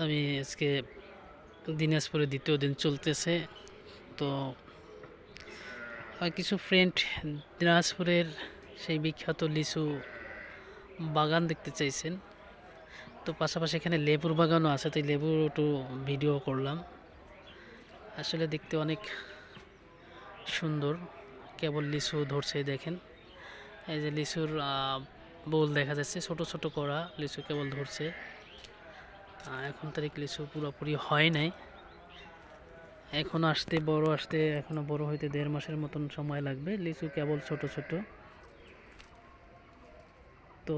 আমি আজকে দিনাজপুরে দ্বিতীয় দিন চলতেছে। তো কিছু ফ্রেন্ড দিনাজপুরের সেই বিখ্যাত লিচু বাগান দেখতে চাইছেন। তো পাশাপাশি এখানে লেবুর বাগানও আছে, তাই লেবুর একটু ভিডিও করলাম। আসলে দেখতে অনেক সুন্দর। কেবল লিচু ধরছে, দেখেন এই যে লিচুর বোল দেখা যাচ্ছে, ছোট ছোট করা লিচু কেবল ধরছে। এখন তারিখ লিচু পুরোপুরি হয় নাই, এখনো এখনো বড় হইতে 1.5 মাসের মতন সময় লাগবে। লিচু কেবল ছোট ছোট। তো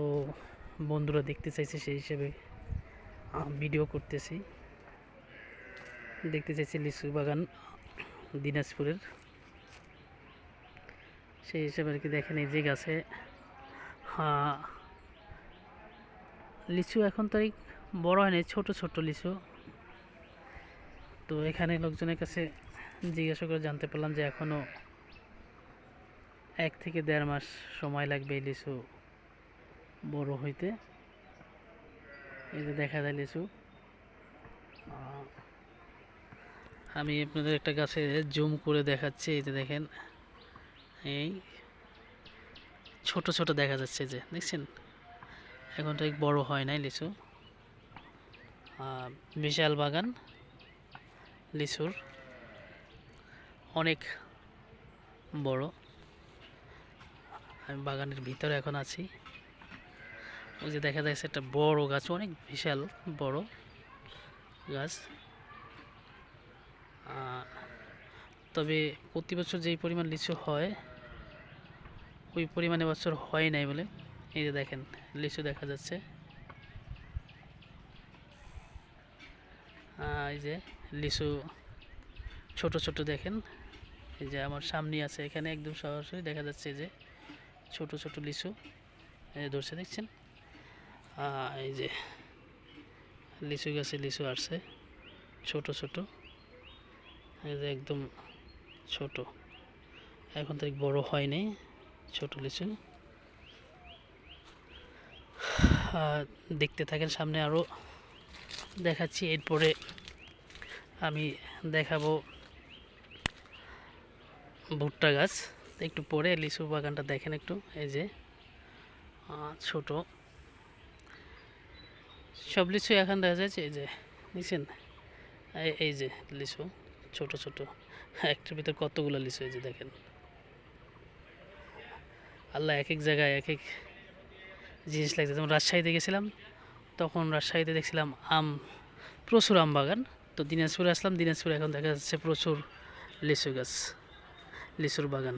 বন্ধুরা দেখতে চাইছে, সেই হিসেবে ভিডিও করতেছি। দেখতে চাইছি লিচু বাগান দিনাজপুরের, সেই হিসেবে আর কি। দেখেন এই যে গাছে লিচু এখন তারিখ বড় হয়নি, ছোট ছোট লিচু। তো এখানে লোকজনের কাছে জিজ্ঞাসা করে জানতে পারলাম যে এখনো 1 থেকে 1.5 মাস সময় লাগবে এই লিচু বড় হইতে। এই যে দেখা যায় লিচু। আমি আপনাদের একটা গাছে জুম করে দেখাচ্ছি। এই যে দেখেন, এই ছোট ছোট দেখা যাচ্ছে, যে দেখছেন এখন তো বড় হয় নাই লিচু। বিশাল বাগান লিচুর, অনেক বড়। আমি বাগানের ভিতরে এখন আছি। ওই যে দেখা যাচ্ছে একটা বড় গাছ, অনেক বিশাল বড় গাছ। তবে প্রতি বছর যেই পরিমাণ লিচু হয় ওই পরিমাণে বছর হয় নাই বলে। এই যে দেখেন লিচু দেখা যাচ্ছে, এই যে লিচু ছোট ছোট দেখেন। এই যে আমার সামনে আছে, এখানে একদম সরাসরি দেখা যাচ্ছে যে ছোট ছোট লিচু ধরছে, দেখছেন। এই যে লিচু গাছে লিচু আসছে ছোট ছোট, এই যে একদম ছোট, এখন তো বড় হয়নি, ছোট লিচু। দেখতে থাকেন, সামনে আরও দেখাচ্ছি। এরপরে আমি দেখাবো ভুট্টা গাছ। একটু পরে লিচু বাগানটা দেখেন একটু। এই যে ছোট সব লিচু এখন দেখা যাচ্ছে। এই যে দেখছেন, এই যে লিচু ছোট ছোট, একটার ভিতর কতগুলো লিচু। এই যে দেখেন, আল্লাহ এক এক জায়গায় এক এক জিনিস লাগছে। যেমন রাজশাহীতে গেছিলাম, তখন রাজশাহীতে দেখছিলাম প্রচুর আম বাগান। তো দিনাজপুরে আসলাম, দিনাজপুরে এখন দেখা যাচ্ছে প্রচুর লিচু গাছ, লিচুর বাগান।